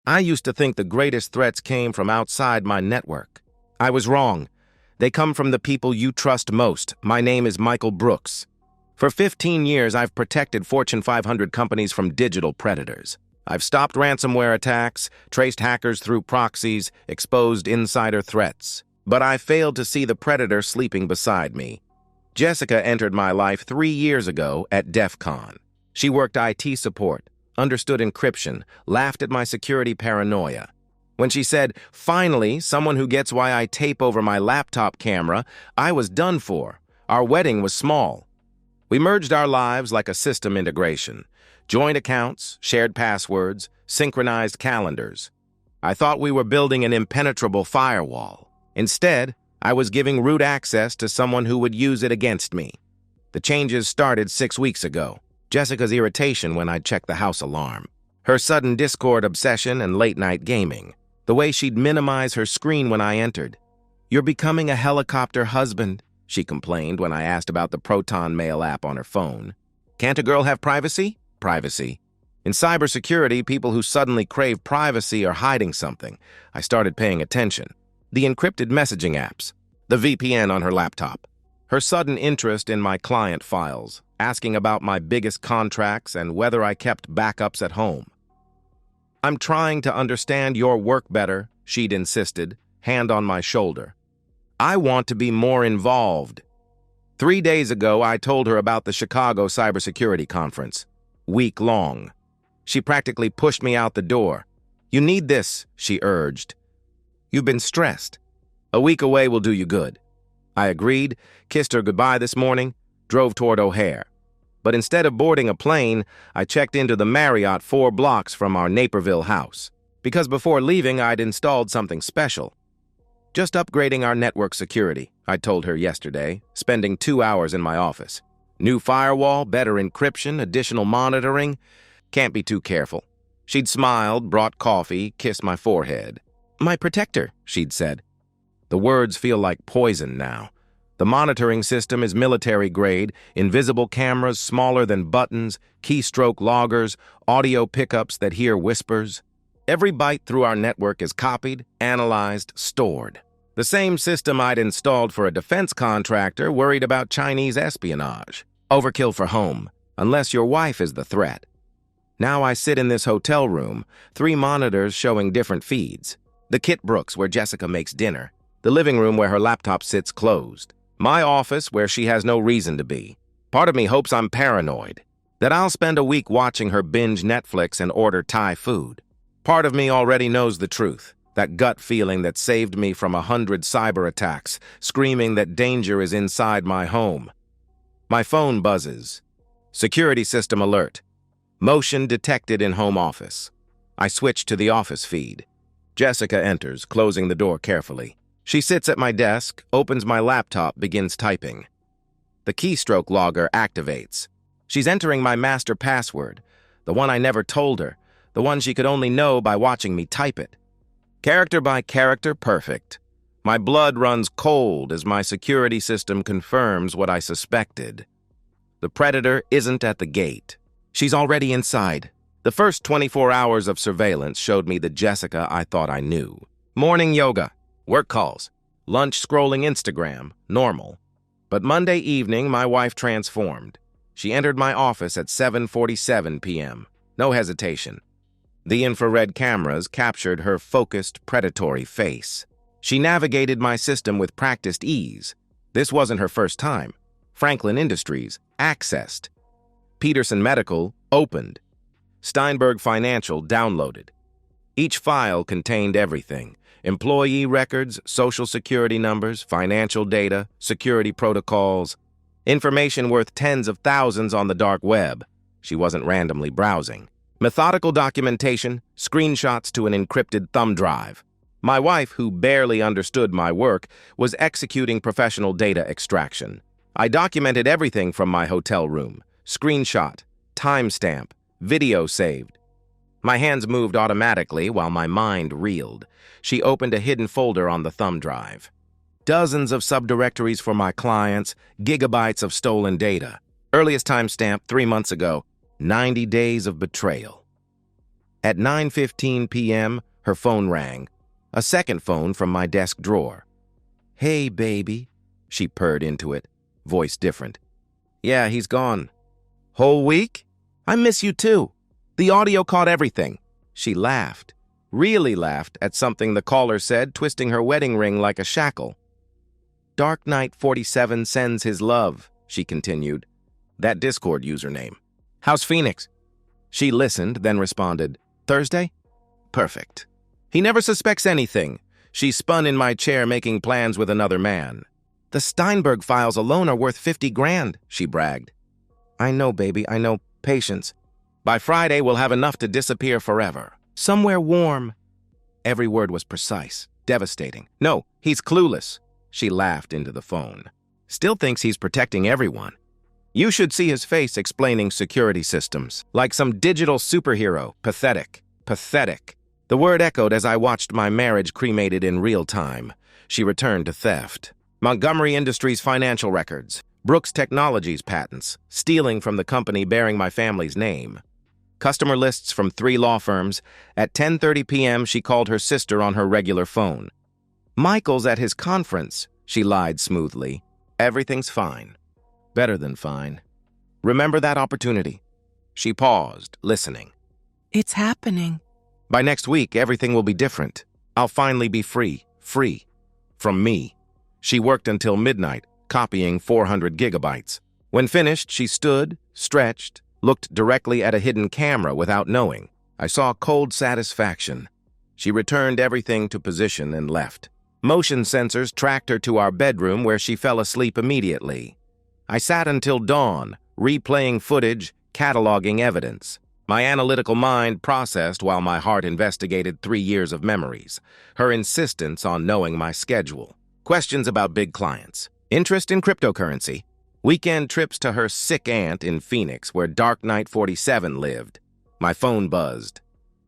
I used to think the greatest threats came from outside my network. I was wrong. They come from the people you trust most. My name is Michael Brooks. For 15 years, I've protected Fortune 500 companies from digital predators. I've stopped ransomware attacks, traced hackers through proxies, exposed insider threats. But I failed to see the predator sleeping beside me. Jessica entered my life 3 years ago at DEF CON. She worked IT support, understood encryption, laughed at my security paranoia. When she said, "Finally, someone who gets why I tape over my laptop camera," I was done for. Our wedding was small. We merged our lives like a system integration. Joint accounts, shared passwords, synchronized calendars. I thought we were building an impenetrable firewall. Instead, I was giving root access to someone who would use it against me. The changes started 6 weeks ago. Jessica's irritation when I'd check the house alarm. Her sudden Discord obsession and late-night gaming. The way she'd minimize her screen when I entered. "You're becoming a helicopter husband," she complained when I asked about the Proton Mail app on her phone. Can't a girl have privacy? Privacy. In cybersecurity, people who suddenly crave privacy are hiding something. I started paying attention. The encrypted messaging apps. The VPN on her laptop. Her sudden interest in my client files, asking about my biggest contracts and whether I kept backups at home. "I'm trying to understand your work better," she'd insisted, hand on my shoulder. "I want to be more involved." 3 days ago, I told her about the Chicago Cybersecurity Conference. Week long. She practically pushed me out the door. "You need this," she urged. "You've been stressed. A week away will do you good." I agreed, kissed her goodbye this morning, drove toward O'Hare. But instead of boarding a plane, I checked into the Marriott 4 blocks from our Naperville house. Because before leaving, I'd installed something special. "Just upgrading our network security," I told her yesterday, spending 2 hours in my office. "New firewall, better encryption, additional monitoring. Can't be too careful." She'd smiled, brought coffee, kissed my forehead. "My protector," she'd said. The words feel like poison now. The monitoring system is military grade, invisible cameras smaller than buttons, keystroke loggers, audio pickups that hear whispers. Every byte through our network is copied, analyzed, stored. The same system I'd installed for a defense contractor worried about Chinese espionage. Overkill for home, unless your wife is the threat. Now I sit in this hotel room, 3 monitors showing different feeds. The Kit Brooks where Jessica makes dinner. The living room where her laptop sits closed. My office where she has no reason to be. Part of me hopes I'm paranoid, that I'll spend a week watching her binge Netflix and order Thai food. Part of me already knows the truth, that gut feeling that saved me from 100 cyber attacks, screaming that danger is inside my home. My phone buzzes. Security system alert. Motion detected in home office. I switch to the office feed. Jessica enters, closing the door carefully. She sits at my desk, opens my laptop, begins typing. The keystroke logger activates. She's entering my master password, the one I never told her, the one she could only know by watching me type it. Character by character, perfect. My blood runs cold as my security system confirms what I suspected. The predator isn't at the gate. She's already inside. The first 24 hours of surveillance showed me the Jessica I thought I knew. Morning yoga. Work calls, lunch scrolling Instagram, normal. But Monday evening, my wife transformed. She entered my office at 7:47 p.m. No hesitation. The infrared cameras captured her focused, predatory face. She navigated my system with practiced ease. This wasn't her first time. Franklin Industries, accessed. Peterson Medical, opened. Steinberg Financial, downloaded. Each file contained everything. Employee records, social security numbers, financial data, security protocols, information worth tens of thousands on the dark web. She wasn't randomly browsing. Methodical documentation, screenshots to an encrypted thumb drive. My wife, who barely understood my work, was executing professional data extraction. I documented everything from my hotel room. Screenshot, timestamp, video saved. My hands moved automatically while my mind reeled. She opened a hidden folder on the thumb drive. Dozens of subdirectories for my clients, gigabytes of stolen data. Earliest timestamp 3 months ago, 90 days of betrayal. At 9:15 p.m., her phone rang. A second phone from my desk drawer. "Hey, baby," she purred into it, voice different. "Yeah, he's gone." "Whole week? I miss you too. The audio caught everything." She laughed, really laughed at something the caller said, twisting her wedding ring like a shackle. "Dark Knight 47 sends his love," she continued. That Discord username. "How's Phoenix?" She listened, then responded, "Thursday? Perfect." "He never suspects anything." She spun in my chair, making plans with another man. "The Steinberg files alone are worth 50 grand, she bragged. "I know, baby, I know. Patience. By Friday, we'll have enough to disappear forever. Somewhere warm." Every word was precise, devastating. "No, he's clueless." She laughed into the phone. "Still thinks he's protecting everyone. You should see his face explaining security systems, like some digital superhero. Pathetic. Pathetic." The word echoed as I watched my marriage cremated in real time. She returned to theft. Montgomery Industries financial records, Brooks Technologies patents, stealing from the company bearing my family's name. Customer lists from 3 law firms. At 10:30 p.m., she called her sister on her regular phone. "Michael's at his conference," she lied smoothly. "Everything's fine. Better than fine. Remember that opportunity?" She paused, listening. "It's happening." "By next week, everything will be different. I'll finally be free. Free. From me." She worked until midnight, copying 400 gigabytes. When finished, she stood, stretched, looked directly at a hidden camera without knowing. I saw cold satisfaction. She returned everything to position and left. Motion sensors tracked her to our bedroom, where she fell asleep immediately. I sat until dawn, replaying footage, cataloging evidence. My analytical mind processed while my heart investigated 3 years of memories. Her insistence on knowing my schedule. Questions about big clients. Interest in cryptocurrency. Weekend trips to her sick aunt in Phoenix, where Dark Knight 47 lived. My phone buzzed.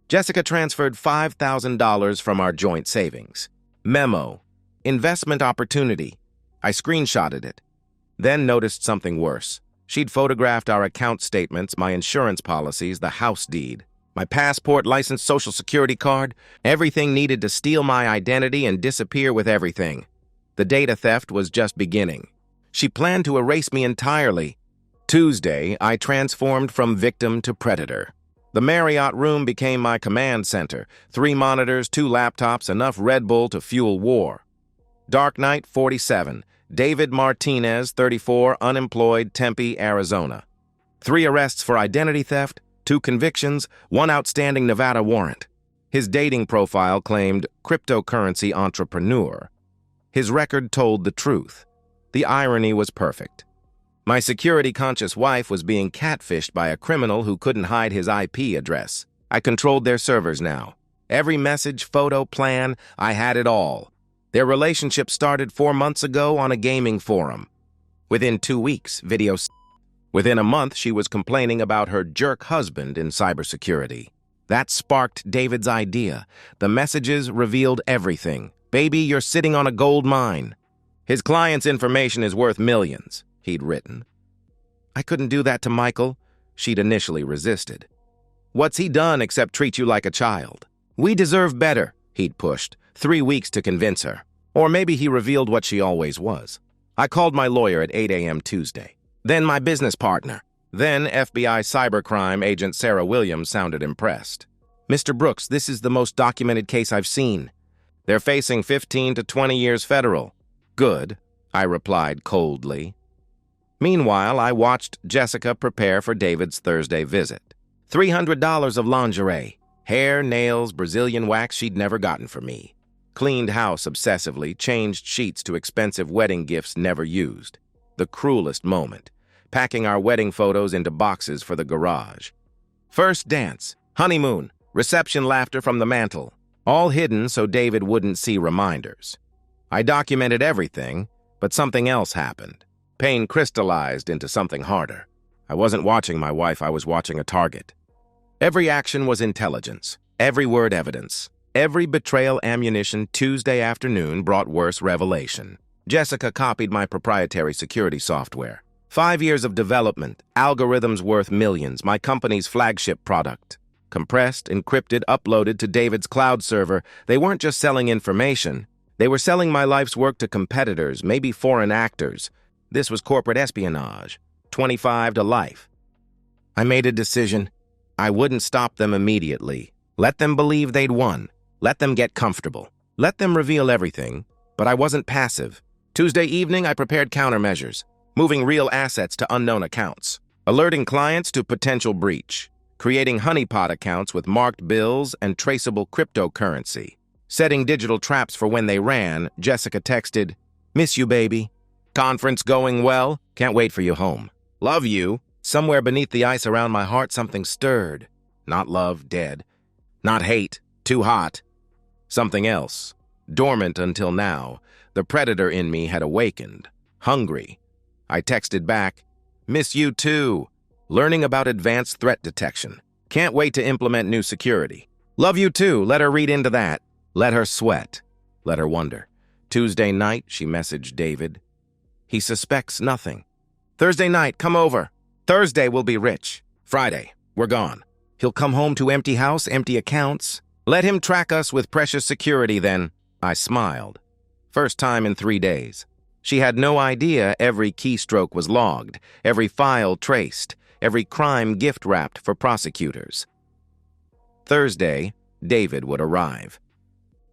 Jessica transferred $5,000 from our joint savings. Memo. Investment opportunity. I screenshotted it. Then noticed something worse. She'd photographed our account statements, my insurance policies, the house deed, my passport, license, social security card, everything needed to steal my identity and disappear with everything. The data theft was just beginning. She planned to erase me entirely. Tuesday, I transformed from victim to predator. The Marriott room became my command center. 3 monitors, 2 laptops, enough Red Bull to fuel war. Dark Knight 47. David Martinez, 34, unemployed, Tempe, Arizona. 3 arrests for identity theft, 2 convictions, 1 outstanding Nevada warrant. His dating profile claimed cryptocurrency entrepreneur. His record told the truth. The irony was perfect. My security-conscious wife was being catfished by a criminal who couldn't hide his IP address. I controlled their servers now. Every message, photo, plan, I had it all. Their relationship started 4 months ago on a gaming forum. Within 2 weeks, Within a month, she was complaining about her jerk husband in cybersecurity. That sparked David's idea. The messages revealed everything. "Baby, you're sitting on a gold mine. His client's information is worth millions," he'd written. "I couldn't do that to Michael," she'd initially resisted. "What's he done except treat you like a child? We deserve better," he'd pushed. 3 weeks to convince her. Or maybe he revealed what she always was. I called my lawyer at 8 a.m. Tuesday. Then my business partner. Then FBI cybercrime agent Sarah Williams sounded impressed. "Mr. Brooks, this is the most documented case I've seen. They're facing 15 to 20 years federal." "Good," I replied coldly. Meanwhile, I watched Jessica prepare for David's Thursday visit. $300 of lingerie, hair, nails, Brazilian wax she'd never gotten for me. Cleaned house obsessively, changed sheets to expensive wedding gifts never used. The cruelest moment, packing our wedding photos into boxes for the garage. First dance, honeymoon, reception laughter from the mantel, all hidden so David wouldn't see reminders. I documented everything, but something else happened. Pain crystallized into something harder. I wasn't watching my wife, I was watching a target. Every action was intelligence, every word evidence. Every betrayal ammunition Tuesday afternoon brought worse revelation. Jessica copied my proprietary security software. 5 years of development, algorithms worth millions, my company's flagship product. Compressed, encrypted, uploaded to David's cloud server. They weren't just selling information. They were selling my life's work to competitors, maybe foreign actors. This was corporate espionage. 25 to life. I made a decision. I wouldn't stop them immediately. Let them believe they'd won. Let them get comfortable. Let them reveal everything. But I wasn't passive. Tuesday evening, I prepared countermeasures, moving real assets to unknown accounts, alerting clients to potential breach, creating honeypot accounts with marked bills and traceable cryptocurrency, setting digital traps for when they ran. Jessica texted, "Miss you, baby. Conference going well? Can't wait for you home. Love you." Somewhere beneath the ice around my heart, something stirred. Not love, dead. Not hate, too hot. Something else, dormant until now. The predator in me had awakened, hungry. I texted back, "Miss you too. Learning about advanced threat detection. Can't wait to implement new security. Love you too." Let her read into that. Let her sweat. Let her wonder. Tuesday night, she messaged David. He suspects nothing. Thursday night, come over. Thursday, we'll be rich. Friday, we're gone. He'll come home to empty house, empty accounts. Let him track us with precious security then. I smiled. First time in 3 days. She had no idea every keystroke was logged, every file traced, every crime gift-wrapped for prosecutors. Thursday, David would arrive.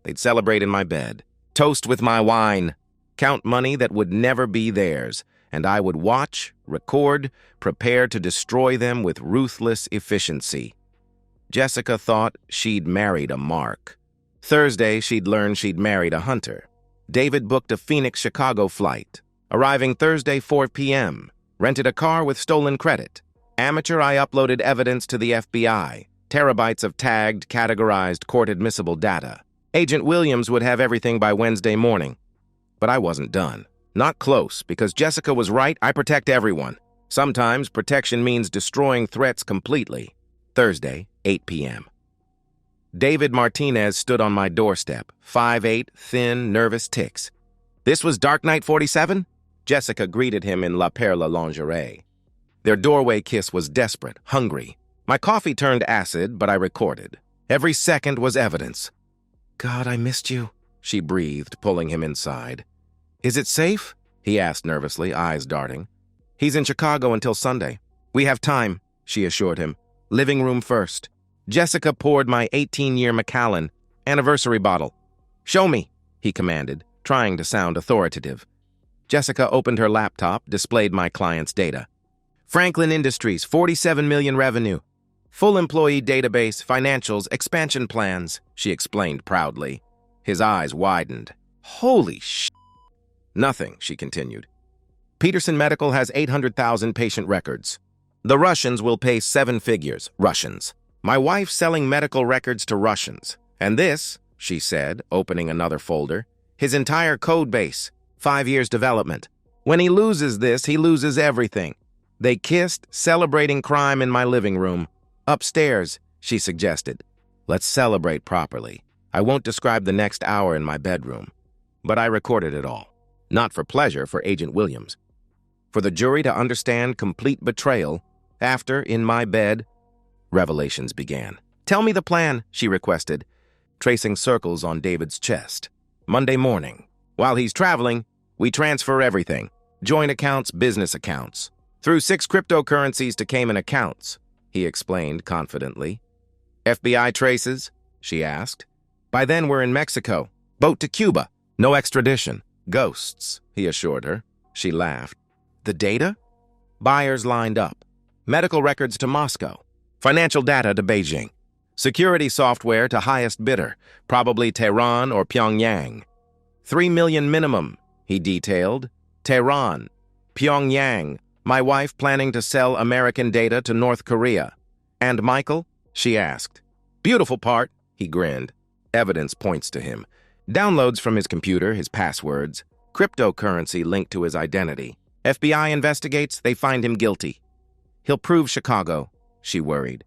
They'd celebrate in my bed, toast with my wine, count money that would never be theirs, and I would watch, record, prepare to destroy them with ruthless efficiency. Jessica thought she'd married a mark. Thursday, she'd learned she'd married a hunter. David booked a Phoenix-Chicago flight, arriving Thursday 4 p.m., rented a car with stolen credit. Amateur, I uploaded evidence to the FBI, terabytes of tagged, categorized, court-admissible data. Agent Williams would have everything by Wednesday morning. But I wasn't done. Not close, because Jessica was right. I protect everyone. Sometimes protection means destroying threats completely. Thursday, 8 p.m. David Martinez stood on my doorstep, 5'8", thin, nervous tics. This was Dark Knight 47? Jessica greeted him in La Perla lingerie. Their doorway kiss was desperate, hungry. My coffee turned acid, but I recorded. Every second was evidence. "God, I missed you," she breathed, pulling him inside. "Is it safe?" he asked nervously, eyes darting. "He's in Chicago until Sunday. We have time," she assured him. "Living room first." Jessica poured my 18-year Macallan anniversary bottle. "Show me," he commanded, trying to sound authoritative. Jessica opened her laptop, displayed my client's data. Franklin Industries, 47 million revenue. Full employee database, financials, expansion plans, she explained proudly. His eyes widened. "Holy sh*!" "Nothing," she continued. "Peterson Medical has 800,000 patient records. The Russians will pay 7 figures, Russians. My wife's selling medical records to Russians. And this," she said, opening another folder, "his entire code base, 5 years development. When he loses this, he loses everything." They kissed, celebrating crime in my living room. "Upstairs," she suggested. "Let's celebrate properly. I won't describe the next hour in my bedroom." But I recorded it all. Not for pleasure for Agent Williams. For the jury to understand complete betrayal. After, in my bed, revelations began. "Tell me the plan," she requested, tracing circles on David's chest. "Monday morning. While he's traveling, we transfer everything. Joint accounts, business accounts. Through 6 cryptocurrencies to Cayman accounts," he explained confidently. "FBI traces?" she asked. "By then we're in Mexico. Boat to Cuba. No extradition. Ghosts," he assured her. She laughed. "The data?" "Buyers lined up. Medical records to Moscow. Financial data to Beijing. Security software to highest bidder, probably Tehran or Pyongyang. 3 million minimum," he detailed. "Tehran, Pyongyang, my wife planning to sell American data to North Korea." "And Michael?" she asked. "Beautiful part," he grinned. Evidence points to him. Downloads from his computer, his passwords, cryptocurrency linked to his identity. FBI investigates, they find him guilty. "He'll prove Chicago," she worried.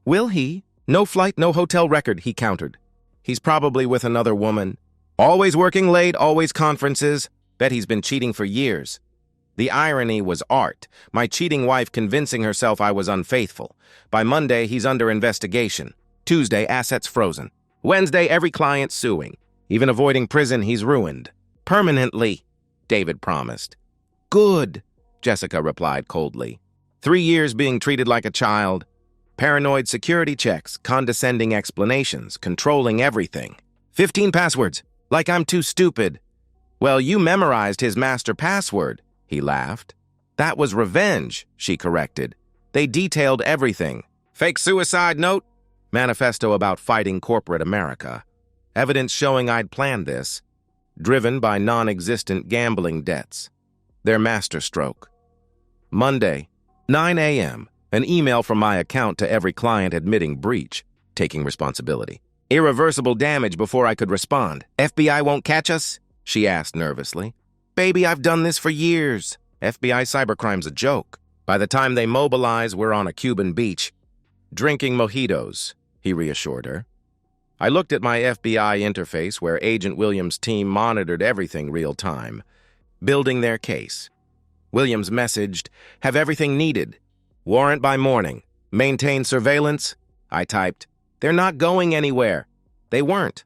"Will he? No flight, no hotel record," he countered. "He's probably with another woman. Always working late, always conferences. Bet he's been cheating for years." The irony was art, my cheating wife convincing herself I was unfaithful. By Monday, he's under investigation. Tuesday, assets frozen. Wednesday, every client suing. Even avoiding prison, he's ruined. Permanently, David promised. Good, Jessica replied coldly. 3 years being treated like a child. Paranoid security checks, condescending explanations, controlling everything. 15 passwords, like I'm too stupid. Well, you memorized his master password, he laughed. That was revenge, she corrected. They detailed everything. Fake suicide note, manifesto about fighting corporate America. Evidence showing I'd planned this. Driven by non-existent gambling debts. Their masterstroke. Monday, 9 a.m., an email from my account to every client admitting breach, taking responsibility. Irreversible damage before I could respond. FBI won't catch us? She asked nervously. Baby, I've done this for years. FBI cybercrime's a joke. By the time they mobilize, we're on a Cuban beach. Drinking mojitos, he reassured her. I looked at my FBI interface where Agent Williams' team monitored everything real time, building their case. Williams messaged, have everything needed. Warrant by morning. Maintain surveillance. I typed, they're not going anywhere. They weren't.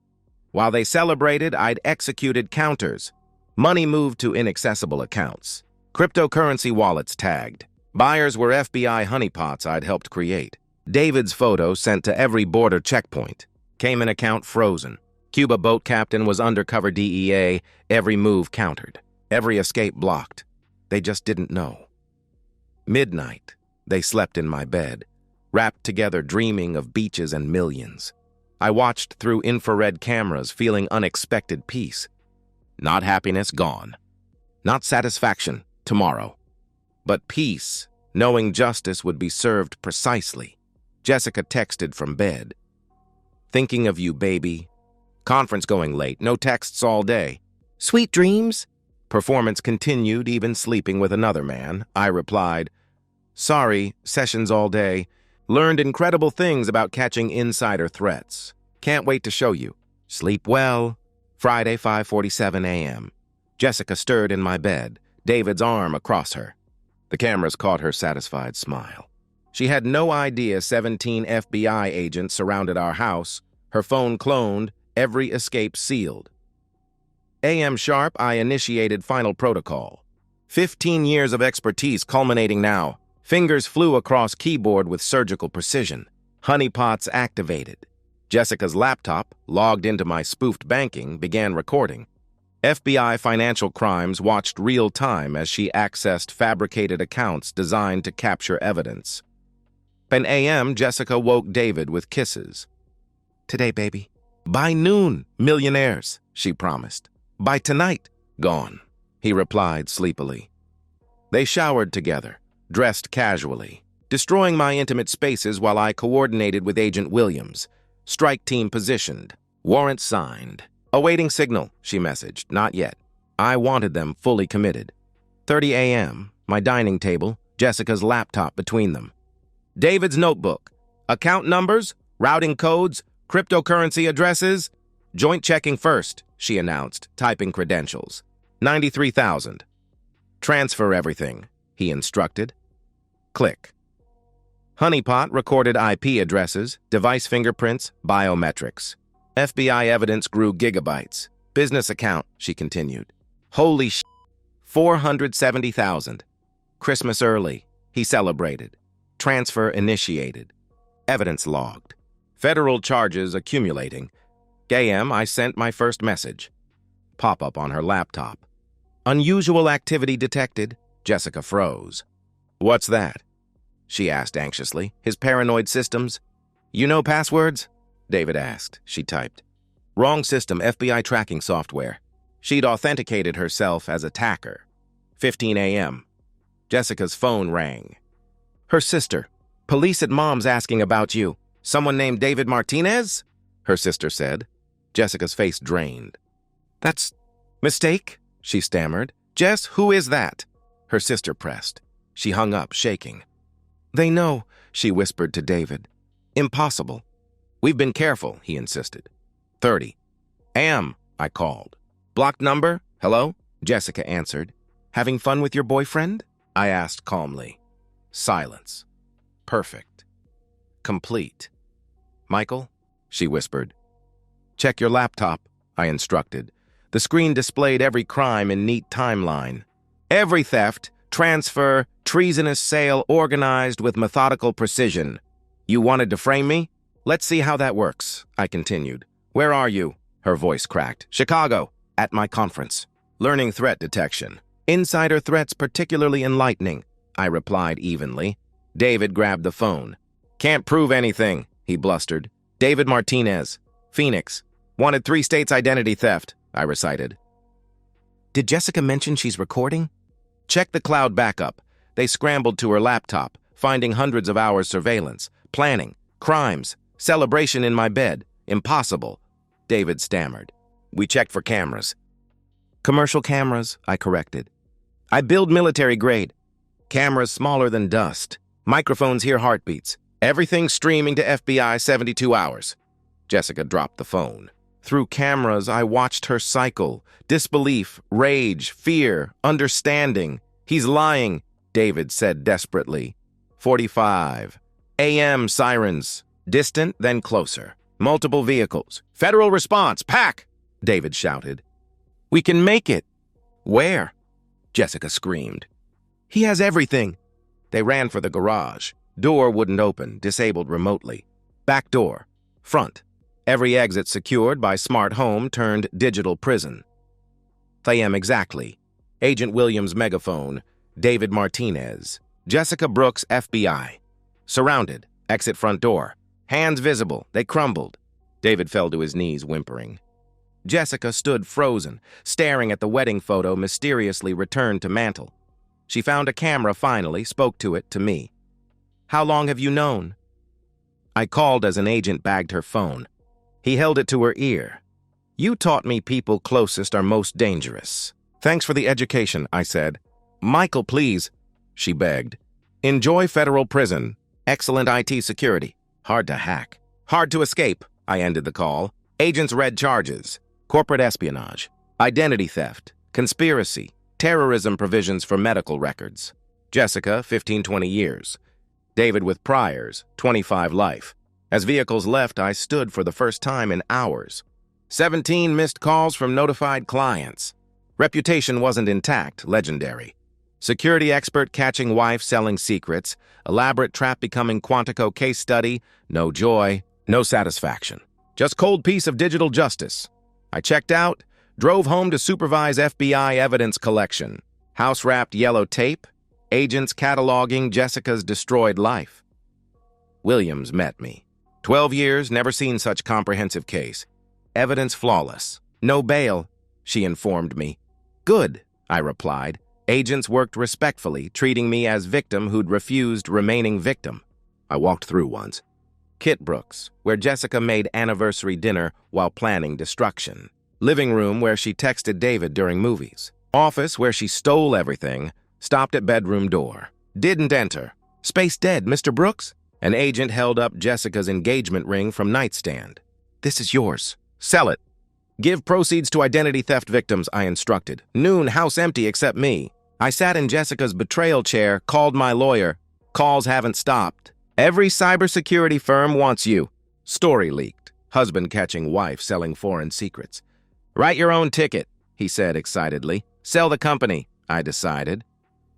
While they celebrated, I'd executed counters. Money moved to inaccessible accounts. Cryptocurrency wallets tagged. Buyers were FBI honeypots I'd helped create. David's photo sent to every border checkpoint. Cayman account frozen. Cuba boat captain was undercover DEA. Every move countered. Every escape blocked. They just didn't know. Midnight. They slept in my bed, wrapped together dreaming of beaches and millions. I watched through infrared cameras, feeling unexpected peace. Not happiness, gone. Not satisfaction, tomorrow. But peace, knowing justice would be served precisely. Jessica texted from bed. Thinking of you, baby. Conference going late, no texts all day. Sweet dreams? Performance continued, even sleeping with another man. I replied, sorry, sessions all day. Learned incredible things about catching insider threats. Can't wait to show you. Sleep well. Friday, 5:47 a.m. Jessica stirred in my bed, David's arm across her. The cameras caught her satisfied smile. She had no idea 17 FBI agents surrounded our house, her phone cloned, every escape sealed. AM sharp, I initiated final protocol. 15 years of expertise culminating now. Fingers flew across keyboard with surgical precision. Honeypots activated. Jessica's laptop, logged into my spoofed banking, began recording. FBI Financial Crimes watched real time as she accessed fabricated accounts designed to capture evidence. By AM, Jessica woke David with kisses. Today, baby. By noon, millionaires, she promised. By tonight, gone, he replied sleepily. They showered together, dressed casually, destroying my intimate spaces while I coordinated with Agent Williams. Strike team positioned. Warrant signed. Awaiting signal, she messaged. Not yet. I wanted them fully committed. 30 a.m., my dining table, Jessica's laptop between them. David's notebook. Account numbers, routing codes, cryptocurrency addresses. Joint checking first, she announced, typing credentials. 93,000. Transfer everything, he instructed. Click. Honeypot recorded IP addresses, device fingerprints, biometrics. FBI evidence grew gigabytes. Business account, she continued. Holy sh**, 470,000. Christmas early, he celebrated. Transfer initiated. Evidence logged. Federal charges accumulating. AM, I sent my first message. Pop-up on her laptop. Unusual activity detected. Jessica froze. What's that? She asked anxiously. His paranoid systems? You know passwords? David asked. She typed. Wrong system, FBI tracking software. She'd authenticated herself as attacker. 15 a.m. Jessica's phone rang. Her sister. Police at Mom's asking about you. Someone named David Martinez? Her sister said. Jessica's face drained. That's... mistake? She stammered. Jess, who is that? Her sister pressed. She hung up, shaking. They know, she whispered to David. Impossible. We've been careful, he insisted. 30. I called. Blocked number? Hello? Jessica answered. Having fun with your boyfriend? I asked calmly. Silence. Perfect. Complete. Michael? She whispered. Check your laptop, I instructed. The screen displayed every crime in neat timeline. Every theft, transfer, treasonous sale organized with methodical precision. You wanted to frame me? Let's see how that works, I continued. Where are you? Her voice cracked. Chicago, at my conference. Learning threat detection. Insider threats particularly enlightening, I replied evenly. David grabbed the phone. Can't prove anything, he blustered. David Martinez, Phoenix. Wanted 3 states identity theft, I recited. Did Jessica mention she's recording? Check the cloud backup. They scrambled to her laptop, finding hundreds of hours surveillance, planning, crimes, celebration in my bed. Impossible, David stammered. We checked for cameras. Commercial cameras, I corrected. I build military grade. Cameras smaller than dust. Microphones hear heartbeats. Everything streaming to FBI 72 hours. Jessica dropped the phone. Through cameras, I watched her cycle. Disbelief, rage, fear, understanding. He's lying, David said desperately. 45. AM sirens. Distant, then closer. Multiple vehicles. Federal response, pack! David shouted. We can make it. Where? Jessica screamed. He has everything. They ran for the garage. Door wouldn't open, disabled remotely. Back door. Front. Every exit secured by smart home turned digital prison. AM exactly. Agent Williams' megaphone. David Martinez. Jessica Brooks, FBI. Surrounded. Exit front door. Hands visible. They crumbled. David fell to his knees, whimpering. Jessica stood frozen, staring at the wedding photo mysteriously returned to mantel. She found a camera finally, spoke to it, to me. How long have you known? I called as an agent bagged her phone. He held it to her ear. You taught me people closest are most dangerous. Thanks for the education, I said. Michael, please, she begged. Enjoy federal prison. Excellent IT security. Hard to hack. Hard to escape, I ended the call. Agents read charges. Corporate espionage. Identity theft. Conspiracy. Terrorism provisions for medical records. Jessica, 15-20 years. David with priors, 25 life. As vehicles left, I stood for the first time in hours. 17 missed calls from notified clients. Reputation wasn't intact, legendary. Security expert catching wife selling secrets. Elaborate trap becoming Quantico case study. No joy, no satisfaction. Just cold piece of digital justice. I checked out, drove home to supervise FBI evidence collection. House-wrapped yellow tape. Agents cataloging Jessica's destroyed life. Williams met me. 12 years, never seen such comprehensive case. Evidence flawless. No bail, she informed me. Good, I replied. Agents worked respectfully, treating me as victim who'd refused remaining victim. I walked through once. Kit Brooks, where Jessica made anniversary dinner while planning destruction. Living room where she texted David during movies. Office where she stole everything. Stopped at bedroom door. Didn't enter. Space dead, Mr. Brooks? An agent held up Jessica's engagement ring from nightstand. This is yours. Sell it. Give proceeds to identity theft victims, I instructed. Noon, house empty except me. I sat in Jessica's betrayal chair, called my lawyer. Calls haven't stopped. Every cybersecurity firm wants you. Story leaked. Husband catching wife selling foreign secrets. Write your own ticket, he said excitedly. Sell the company, I decided.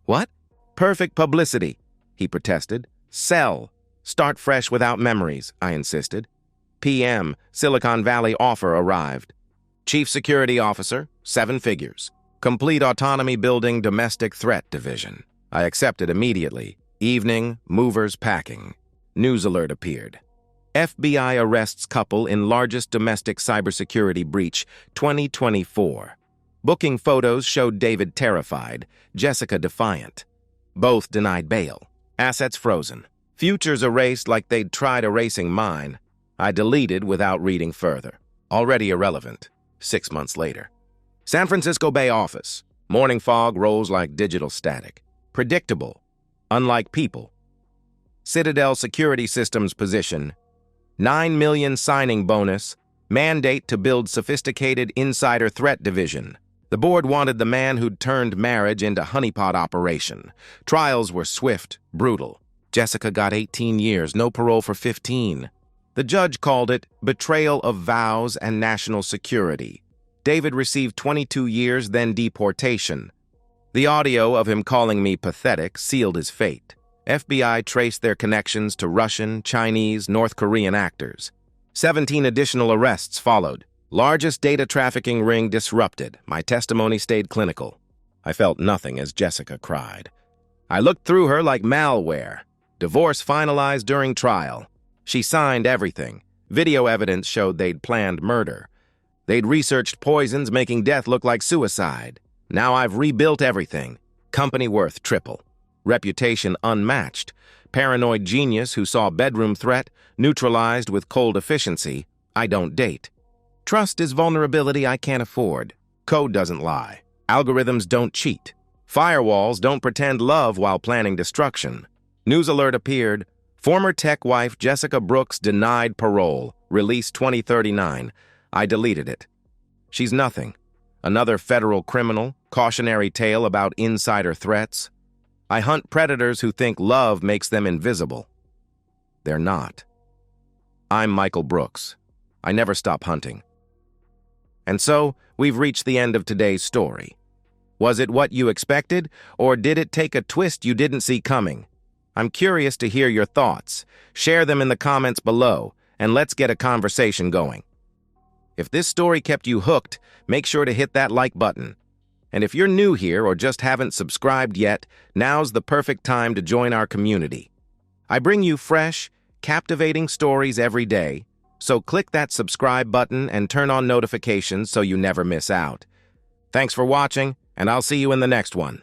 What? Perfect publicity, he protested. Sell. Start fresh without memories, I insisted. PM, Silicon Valley offer arrived. Chief Security Officer, 7 figures. Complete autonomy building domestic threat division. I accepted immediately. Evening, movers packing. News alert appeared. FBI arrests couple in largest domestic cybersecurity breach, 2024. Booking photos showed David terrified, Jessica defiant. Both denied bail. Assets frozen. Futures erased like they'd tried erasing mine. I deleted without reading further. Already irrelevant. 6 months later. San Francisco Bay office. Morning fog rolls like digital static. Predictable. Unlike people. Citadel Security Systems position. 9 million signing bonus. Mandate to build sophisticated insider threat division. The board wanted the man who'd turned marriage into honeypot operation. Trials were swift, brutal. Jessica got 18 years, no parole for 15. The judge called it betrayal of vows and national security. David received 22 years, then deportation. The audio of him calling me pathetic sealed his fate. FBI traced their connections to Russian, Chinese, North Korean actors. 17 additional arrests followed. Largest data trafficking ring disrupted. My testimony stayed clinical. I felt nothing as Jessica cried. I looked through her like malware. Divorce finalized during trial. She signed everything. Video evidence showed they'd planned murder. They'd researched poisons, making death look like suicide. Now I've rebuilt everything. Company worth triple. Reputation unmatched. Paranoid genius who saw bedroom threat, neutralized with cold efficiency. I don't date. Trust is vulnerability I can't afford. Code doesn't lie. Algorithms don't cheat. Firewalls don't pretend love while planning destruction. News alert appeared. Former tech wife Jessica Brooks denied parole. Release 2039. I deleted it. She's nothing. Another federal criminal. Cautionary tale about insider threats. I hunt predators who think love makes them invisible. They're not. I'm Michael Brooks. I never stop hunting. And so, we've reached the end of today's story. Was it what you expected, or did it take a twist you didn't see coming? I'm curious to hear your thoughts. Share them in the comments below, and let's get a conversation going. If this story kept you hooked, make sure to hit that like button. And if you're new here or just haven't subscribed yet, now's the perfect time to join our community. I bring you fresh, captivating stories every day, so click that subscribe button and turn on notifications so you never miss out. Thanks for watching, and I'll see you in the next one.